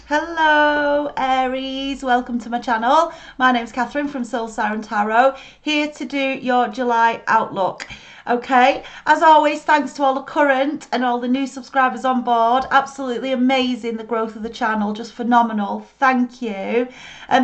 Hello Aries, welcome to my channel. My name's Catherine from Siren Tarot, here to do your July outlook. Okay, as always, thanks to all the current and all the new subscribers on board. Absolutely amazing, the growth of the channel, just phenomenal. Thank you.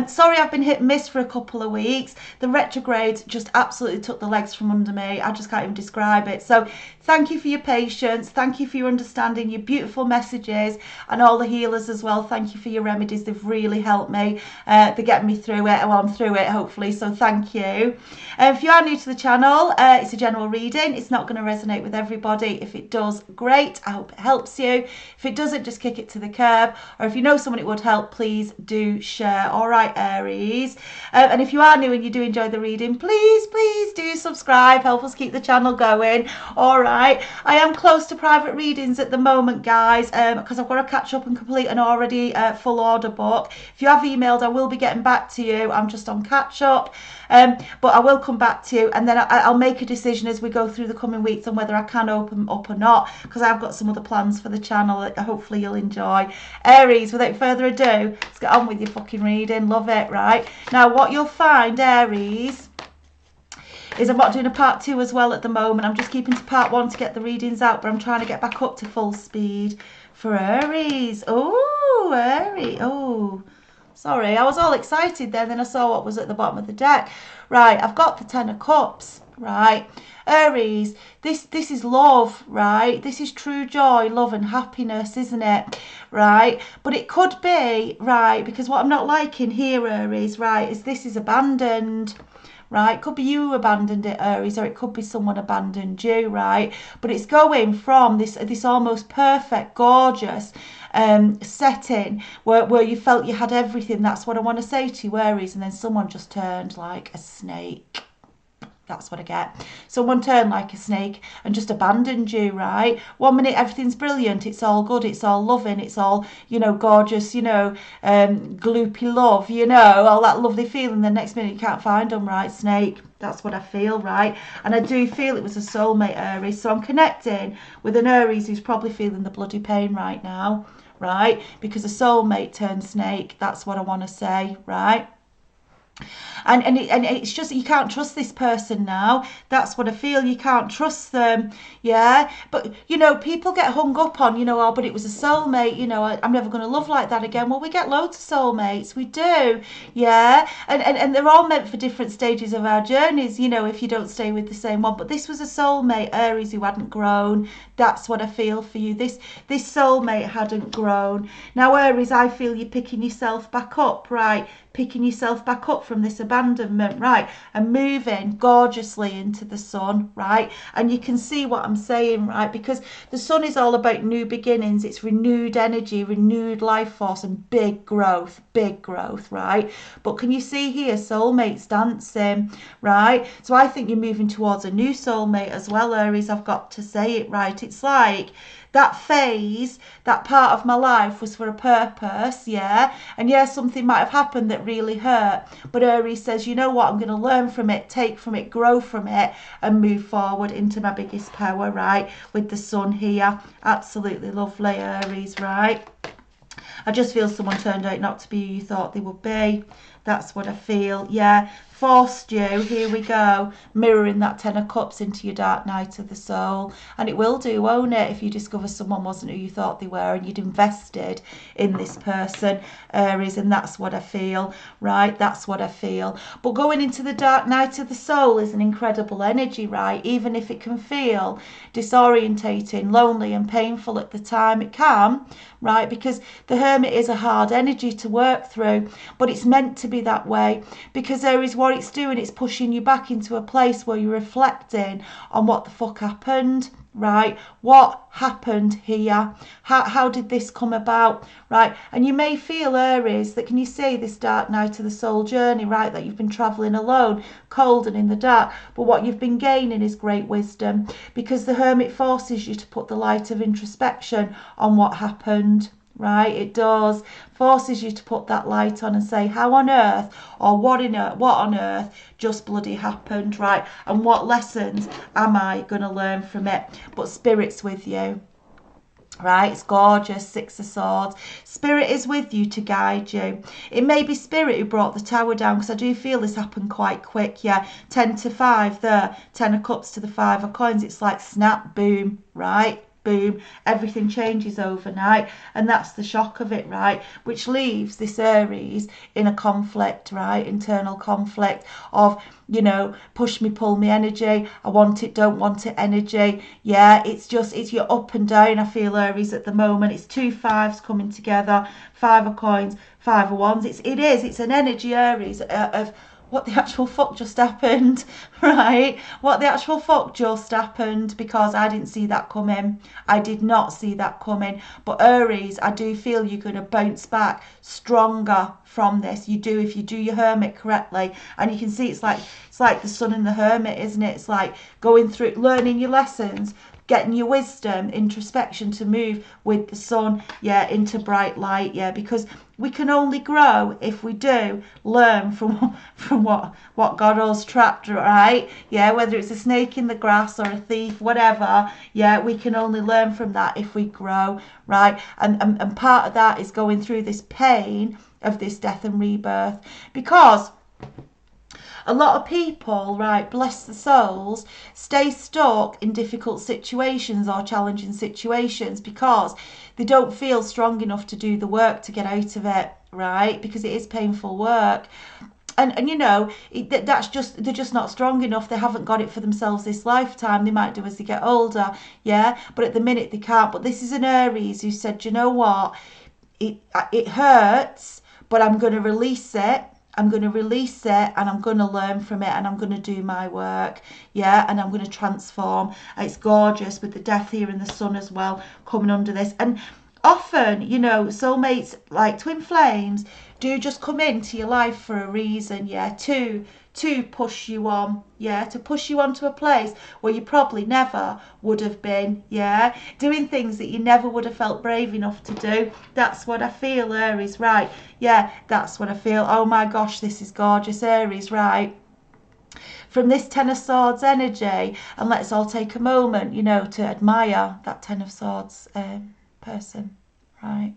Sorry I've been hit and miss for a couple of weeks. The retrograde just absolutely took the legs from under me. I just can't even describe it. So thank you for your patience. Thank you for your understanding, your beautiful messages, and all the healers as well. Thank you for your remedies. They've really helped me. They're getting me through it. Well, I'm through it, hopefully. So thank you. If you are new to the channel, it's a general reading. It's not going to resonate with everybody. If it does, great. I hope it helps you. If it doesn't, just kick it to the curb. Or if you know someone it would help, please do share. All right, Aries. And if you are new and you do enjoy the reading, please do subscribe. Help us keep the channel going. All right. I am close to private readings at the moment, guys, because I've got to catch up and complete an already full order book. If you have emailed, I will be getting back to you. I'm just on catch up. But I will come back to you, and then I'll make a decision as we go through the coming weeks on whether I can open up or not, because I've got some other plans for the channel that hopefully you'll enjoy. Aries, without further ado, let's get on with your fucking reading. Love it, right? Now, what you'll find, Aries, is I'm not doing a part 2 as well at the moment. I'm just keeping to part 1 to get the readings out, but I'm trying to get back up to full speed for Aries. Oh, Aries. Oh, sorry, I was all excited then I saw what was at the bottom of the deck. Right, I've got the Ten of Cups, right? Aries, this is love, right? This is true joy, love and happiness, isn't it? Right? But it could be, right, because what I'm not liking here, Aries, right, is this is abandoned. Right, it could be you who abandoned it, Aries, or it could be someone abandoned you, right? But it's going from this almost perfect, gorgeous setting where you felt you had everything. That's what I want to say to you, Aries, and then someone just turned like a snake. That's what I get. Someone turned like a snake and just abandoned you, right? 1 minute everything's brilliant, it's all good, it's all loving, it's all, you know, gorgeous, you know, gloopy love, you know, all that lovely feeling. The next minute you can't find them, right? Snake. That's what I feel, right? And I do feel it was a soulmate, Aries. So I'm connecting with an Aries who's probably feeling the bloody pain right now, right? Because a soulmate turned snake. That's what I want to say, right? And it's just you can't trust this person now. That's what I feel. You can't trust them. Yeah, but you know, people get hung up on, you know, oh, but it was a soulmate, you know, I'm never going to love like that again. Well, we get loads of soulmates, we do. Yeah, and they're all meant for different stages of our journeys, you know, if you don't stay with the same one. But this was a soulmate, Aries, who hadn't grown. That's what I feel for you. This soulmate hadn't grown. Now, Aries, I feel you're picking yourself back up, right? Picking yourself back up from this abandonment, right, and moving gorgeously into the sun, right? And you can see what I'm saying, right? Because the sun is all about new beginnings. It's renewed energy, renewed life force, and big growth, right? But can you see here, soulmates dancing, right? So I think you're moving towards a new soulmate as well, Aries. I've got to say it, right? It's like that phase, that part of my life was for a purpose, yeah? And yeah, something might have happened that really hurt. But Aries says, you know what, I'm going to learn from it, take from it, grow from it, and move forward into my biggest power, right? With the sun here. Absolutely lovely, Aries, right? I just feel someone turned out not to be who you thought they would be. That's what I feel, yeah. Forced you, here we go, mirroring that Ten of Cups into your dark night of the soul. And it will do, won't it, if you discover someone wasn't who you thought they were and you'd invested in this person, Aries. And that's what I feel, right? That's what I feel. But going into the dark night of the soul is an incredible energy, right? Even if it can feel disorientating, lonely and painful at the time, it can, right? Because the Hermit is a hard energy to work through, but it's meant to be that way, because there is what it's doing, it's pushing you back into a place where you're reflecting on what the fuck happened, right? What happened here? How did this come about, right? And you may feel, Aries, that, can you see this dark night of the soul journey, right, that you've been traveling alone, cold and in the dark, but what you've been gaining is great wisdom, because the Hermit forces you to put the light of introspection on what happened, right? It does. Forces you to put that light on and say, how on earth, or what on earth just bloody happened, right? And what lessons am I going to learn from it? But Spirit's with you. Right, it's gorgeous. Six of Swords. Spirit is with you to guide you. It may be Spirit who brought the Tower down, because I do feel this happened quite quick. Yeah, 10 to 5 there. 10 of Cups to the 5 of Coins. It's like snap, boom, right? Boom, everything changes overnight, and that's the shock of it, right? Which leaves this Aries in a conflict, right? Internal conflict of, you know, push me, pull me energy. I want it, don't want it energy. Yeah, it's your up and down. I feel Aries at the moment. It's 2 5s coming together, 5 of Coins, 5 of Wands. It's an energy, Aries, of what the actual fuck just happened, right? What the actual fuck just happened, because I didn't see that coming. I did not see that coming. But Aries, I do feel you're going to bounce back stronger from this. You do, if you do your Hermit correctly. And you can see it's like the Sun and the Hermit, isn't it? It's like going through, learning your lessons, getting your wisdom, introspection to move with the Sun, yeah, into bright light, yeah, because we can only grow if we do learn from what God has trapped, right? Yeah, whether it's a snake in the grass or a thief, whatever, yeah, we can only learn from that if we grow, right? And part of that is going through this pain of this death and rebirth, because a lot of people, right, bless the souls, stay stuck in difficult situations or challenging situations because they don't feel strong enough to do the work to get out of it, right? Because it is painful work. And you know, that's just, they're just not strong enough. They haven't got it for themselves this lifetime. They might do as they get older, yeah, but at the minute they can't. But this is an Aries who said, you know what, it hurts, but I'm going to release it. I'm going to release it, and I'm going to learn from it, and I'm going to do my work, yeah, and I'm going to transform. It's gorgeous with the death here and the Sun as well coming under this. And often, you know, soulmates, like twin flames, do just come into your life for a reason, yeah, to push you on, yeah, to push you on to a place where you probably never would have been, yeah, doing things that you never would have felt brave enough to do. That's what I feel, Aries, right? Yeah, that's what I feel. Oh my gosh, this is gorgeous, Aries, right? From this Ten of Swords energy, and let's all take a moment, you know, to admire that Ten of Swords person, right?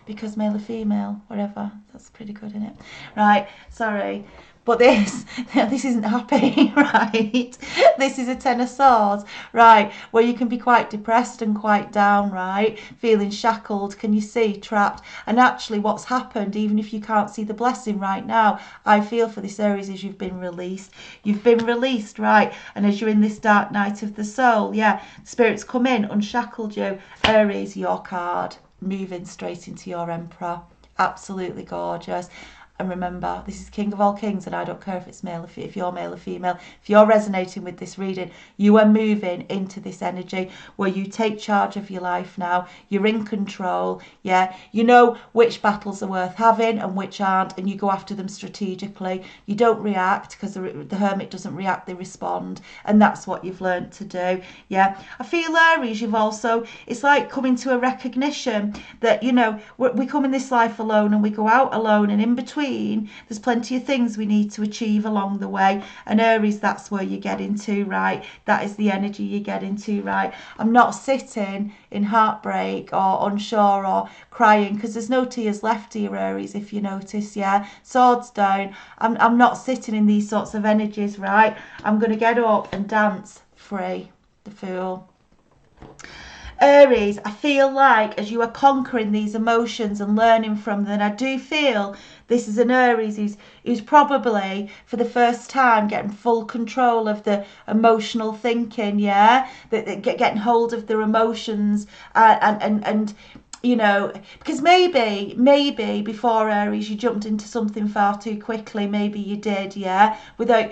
Because male or female, whatever, that's pretty good, isn't it? Right, sorry. But this isn't happy, right? This is a Ten of Swords, right? Where you can be quite depressed and quite down, right? Feeling shackled, can you see, trapped? And actually what's happened, even if you can't see the blessing right now, I feel for this Aries is you've been released. You've been released, right? And as you're in this dark night of the soul, yeah, spirits come in, unshackled you. Aries, your card, moving straight into your Emperor. Absolutely gorgeous. And remember, this is King of all kings, and I don't care if it's male, if you're male or female. If you're resonating with this reading, you are moving into this energy where you take charge of your life now. You're in control, yeah. You know which battles are worth having and which aren't, and you go after them strategically. You don't react, because the Hermit doesn't react, they respond, and that's what you've learned to do, yeah. I feel, Aries, you've also, it's like coming to a recognition that, you know, we come in this life alone and we go out alone, and in between there's plenty of things we need to achieve along the way. And Aries, that's where you get into, right? That is the energy you get into, right? I'm not sitting in heartbreak or unsure or crying, because there's no tears left here, Aries, if you notice, yeah. Swords down. I'm not sitting in these sorts of energies, right? I'm going to get up and dance free. The Fool. Aries, I feel like as you are conquering these emotions and learning from them, I do feel this is an Aries who's probably for the first time getting full control of the emotional thinking, yeah, that getting hold of their emotions, and you know, because maybe before, Aries, you jumped into something far too quickly. Maybe you did, yeah, without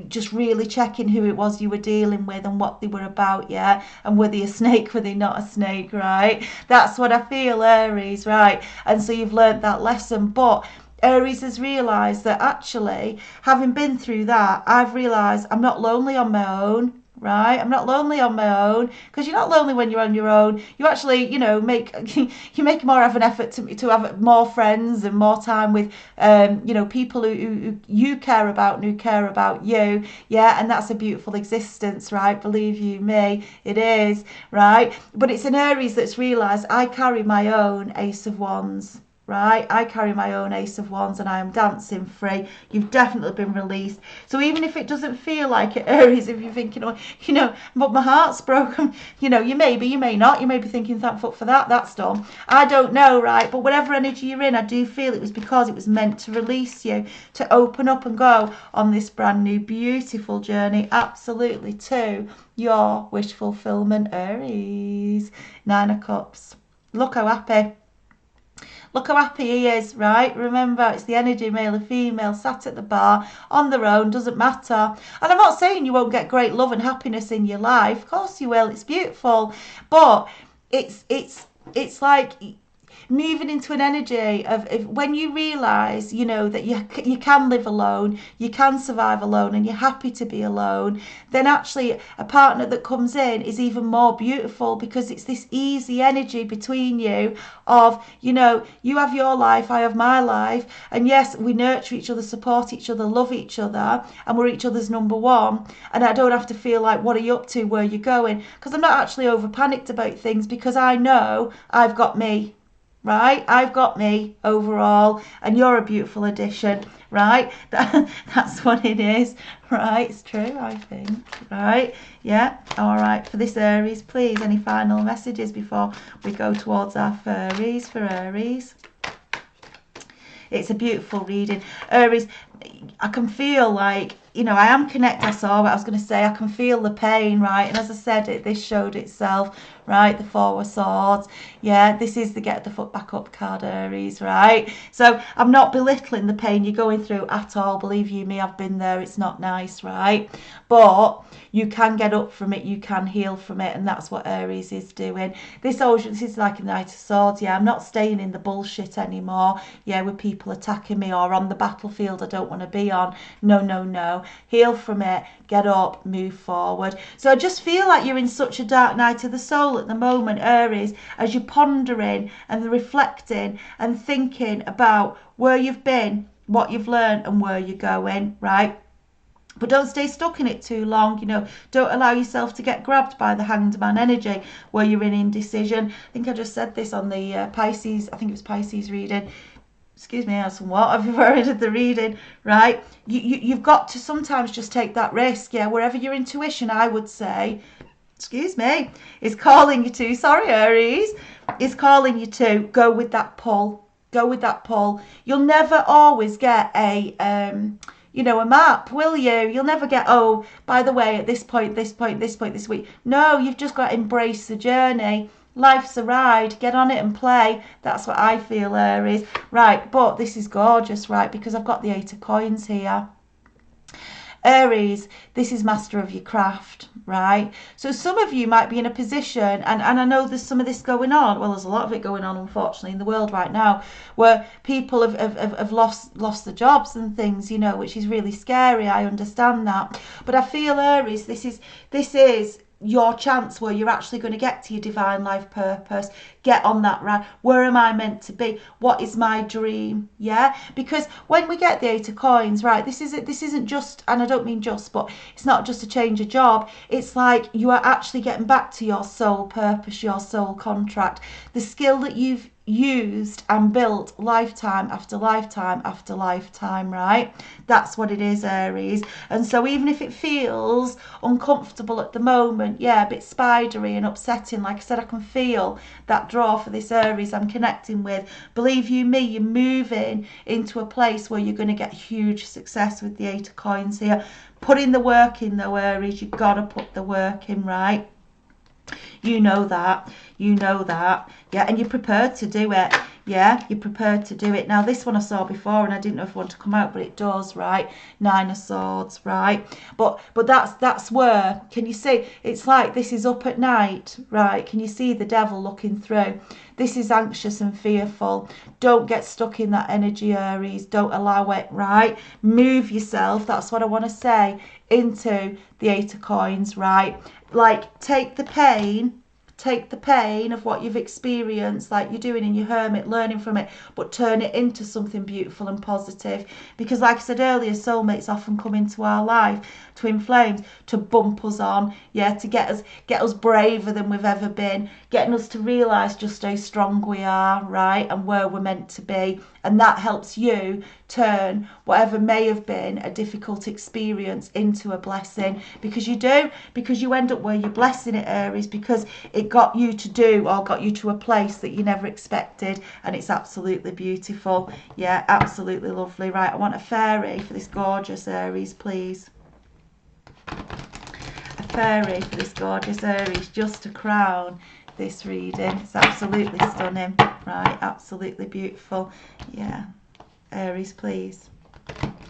just really checking who it was you were dealing with and what they were about, yeah, and were they a snake, were they not a snake, right? That's what I feel, Aries, right? And so you've learnt that lesson, but Aries has realised that actually, having been through that, I've realised I'm not lonely on my own, right? I'm not lonely on my own, because you're not lonely when you're on your own. You actually, you know, make you make more of an effort to have more friends and more time with, you know, people who you care about and who care about you, yeah, and that's a beautiful existence, right? Believe you me, it is, right? But it's an Aries that's realised, I carry my own Ace of Wands. Right, I carry my own Ace of Wands and I am dancing free. You've definitely been released. So even if it doesn't feel like it, Aries, if you're thinking, oh, you know, but my heart's broken, you know, you may be, you may not. You may be thinking, thank fuck for that, that's done. I don't know, right? But whatever energy you're in, I do feel it was because it was meant to release you, to open up and go on this brand new, beautiful journey, absolutely, to your wish fulfillment, Aries. 9 of Cups. Look how happy. Look how happy he is, right? Remember, it's the energy, male or female, sat at the bar on their own, doesn't matter. And I'm not saying you won't get great love and happiness in your life. Of course you will. It's beautiful. But it's like moving into an energy of when you realise, you know, that you can live alone, you can survive alone, and you're happy to be alone, then actually a partner that comes in is even more beautiful, because it's this easy energy between you of, you know, you have your life, I have my life, and yes, we nurture each other, support each other, love each other, and we're each other's number one. And I don't have to feel like, what are you up to, where are you going? Because I'm not actually over panicked about things, because I know I've got me. Right, I've got me overall, and you're a beautiful addition, right? That's what it is, right? It's true, I think, right? Yeah, all right. For this Aries, please, any final messages before we go towards our fairies for Aries? It's a beautiful reading, Aries. I can feel like, you know, I am connected. I saw what I was going to say. I can feel the pain, right? And as I said, this showed itself, right? The Four of Swords. Yeah, this is the get the foot back up card, Aries, right? So I'm not belittling the pain you're going through at all. Believe you me, I've been there. It's not nice, right? But you can get up from it. You can heal from it. And that's what Aries is doing. This is like a Knight of Swords. Yeah, I'm not staying in the bullshit anymore. Yeah, with people attacking me or on the battlefield I don't want to be on. No, no, no. Heal from it. Get up. Move forward. So I just feel like you're in such a dark night of the soul at the moment, Aries, as you're pondering and reflecting and thinking about where you've been, what you've learned, and where you're going, right? But don't stay stuck in it too long, you know. Don't allow yourself to get grabbed by the Hanged Man energy where you're in indecision. I think I just said this on the Pisces, I think it was Pisces reading. Excuse me, I had some water before I did the reading, right? You've got to sometimes just take that risk, yeah, wherever your intuition, I would say, excuse me, is calling you to, sorry Aries, is calling you to go with that pull. Go with that pull. You'll never always get a you know, a map, will you? You'll never get, oh, by the way, at this point, this point, this point, this week. No, you've just got to embrace the journey. Life's a ride. Get on it and play. That's what I feel, Aries. Right, but this is gorgeous, right, because I've got the 8 of Coins here. Aries, this is master of your craft, right? So some of you might be in a position, and I know there's some of this going on, well, there's a lot of it going on, unfortunately, in the world right now, where people have lost their jobs and things, you know, which is really scary. I understand that. But I feel, Aries, this is your chance where you're actually going to get to your divine life purpose, get on that right. Where am I meant to be? What is my dream? Yeah, because when we get the 8 of Coins, right, this isn't just, and I don't mean just, but it's not just a change of job. It's like you are actually getting back to your soul purpose, your soul contract, the skill that you've used and built lifetime after lifetime after lifetime, right? That's what it is, Aries. And so even if it feels uncomfortable at the moment, yeah, a bit spidery and upsetting, like I said, I can feel that draw for this Aries I'm connecting with. Believe you me, you're moving into a place where you're going to get huge success with the 8 of Coins here. Putting the work in though, Aries, you've got to put the work in, right? You know that. You know that. Yeah, and you're prepared to do it. Yeah, you're prepared to do it. Now, this one I saw before and I didn't know if it wanted to come out, but it does, right? Nine of Swords, right? But that's where, can you see, it's like this is up at night, right? Can you see the devil looking through? This is anxious and fearful. Don't get stuck in that energy, Aries. Don't allow it, right? Move yourself, that's what I want to say, into the Eight of Coins, right? Like, take the pain of what you've experienced, like you're doing in your hermit, learning from it, but turn it into something beautiful and positive. Because like I said earlier, soulmates often come into our life, twin flames, to bump us on, yeah, to get us braver than we've ever been, getting us to realise just how strong we are, right, and where we're meant to be. And that helps you turn whatever may have been a difficult experience into a blessing, because you do, because you end up where you're blessing it, Aries, because it got you to do, or got you to a place that you never expected, and it's absolutely beautiful. Yeah, absolutely lovely. Right, I want a fairy for this gorgeous Aries, please. A fairy for this gorgeous Aries, just to crown this reading. It's absolutely stunning. Right, absolutely beautiful. Yeah, Aries, please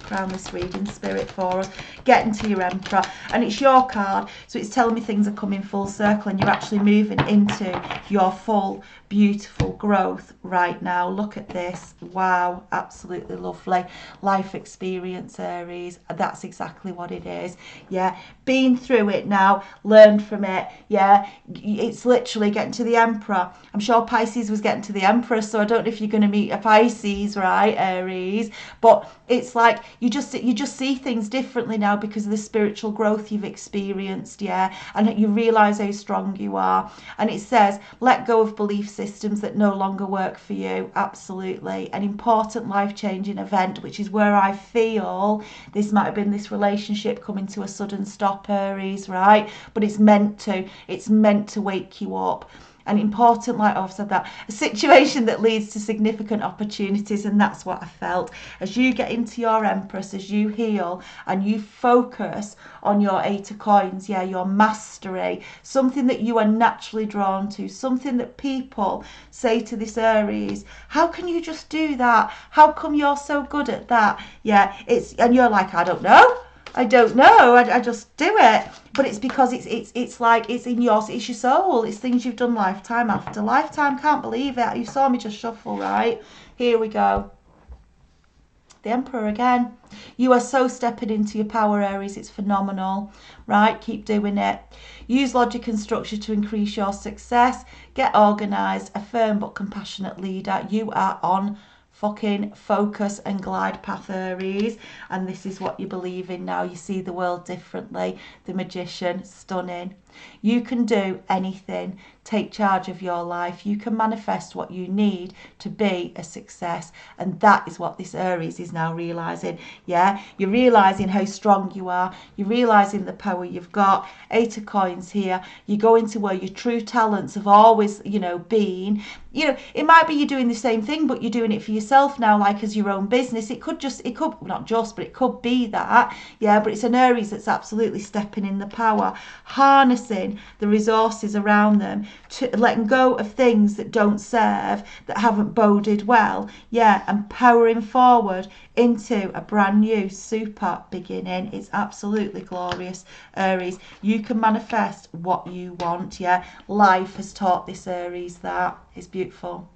crown this reading, Spirit, for us. Get into your Emperor, and it's your card, so it's telling me things are coming full circle and you're actually moving into your full beautiful growth right now. Look at this. Wow, absolutely lovely. Life experience, Aries, that's exactly what it is. Yeah, been through it now, learned from it. Yeah, it's literally getting to the Emperor. I'm sure Pisces was getting to the Emperor, so I don't know if you're going to meet a Pisces, right, Aries, but it's like you just see things differently now because of the spiritual growth you've experienced. Yeah, and you realize how strong you are. And it says let go of belief systems that no longer work for you. Absolutely an important life-changing event, which is where I feel this might have been this relationship coming to a sudden stop, Aries, right? But it's meant to wake you up. An important, like I've said that, a situation that leads to significant opportunities, and that's what I felt. As you get into your Empress, as you heal and you focus on your Eight of Coins, yeah, your mastery, something that you are naturally drawn to, something that people say to this Aries, how can you just do that? How come you're so good at that? Yeah, and you're like, I don't know, I just do it. But it's because it's like it's in yours, it's your soul, it's things you've done lifetime after lifetime. Can't believe it. You saw me just shuffle, right? Here we go. The Emperor again. You are so stepping into your power, Aries. It's phenomenal, right? Keep doing it. Use logic and structure to increase your success. Get organised. A firm but compassionate leader. You are on fucking focus and glide path, Aries, and this is what you believe in now. You see the world differently. The Magician, stunning. You can do anything. Take charge of your life. You can manifest what you need to be a success, and that is what this Aries is now realizing. Yeah, you're realizing how strong you are. You're realizing the power you've got. Eight of Coins here. You go into where your true talents have always, been. It might be you're doing the same thing, but you're doing it for yourself now, like as your own business. It could not just, but it could be that. Yeah, but it's an Aries that's absolutely stepping in the power, harnessing the resources around them, to letting go of things that don't serve, that haven't boded well. Yeah, and powering forward into a brand new super beginning. It's absolutely glorious, Aries. You can manifest what you want. Yeah, life has taught this Aries that. It's beautiful.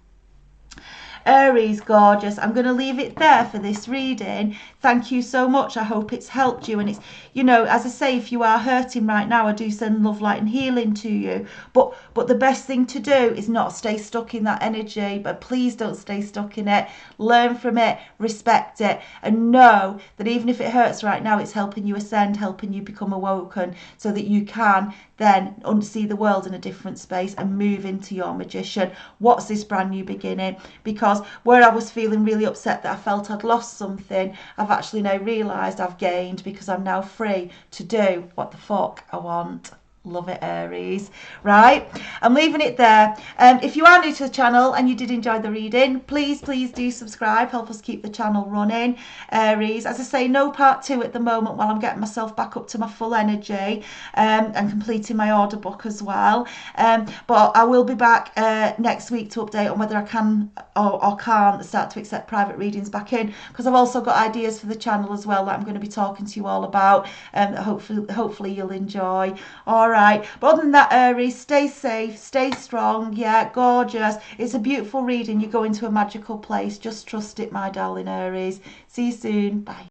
Aries, gorgeous. I'm going to leave it there for this reading. Thank you so much. I hope it's helped you. And it's, as I say, if you are hurting right now, I do send love, light and healing to you. But the best thing to do is not stay stuck in that energy. But please don't stay stuck in it. Learn from it, respect it, and know that even if it hurts right now, it's helping you ascend, helping you become awoken, so that you can then see the world in a different space and move into your Magician. What's this brand new beginning? Because where I was feeling really upset that I felt I'd lost something, I've actually now realised I've gained, because I'm now free to do what the fuck I want. Love it, Aries. Right, I'm leaving it there. If you are new to the channel and you did enjoy the reading, please do subscribe. Help us keep the channel running. Aries, as I say, no part 2 at the moment while I'm getting myself back up to my full energy and completing my order book as well. But I will be back next week to update on whether I can or can't start to accept private readings back in, because I've also got ideas for the channel as well that I'm going to be talking to you all about, that hopefully you'll enjoy. All right, but other than that, Aries, stay safe, stay strong. Yeah, gorgeous. It's a beautiful reading. You go into a magical place. Just trust it, my darling Aries. See you soon. Bye.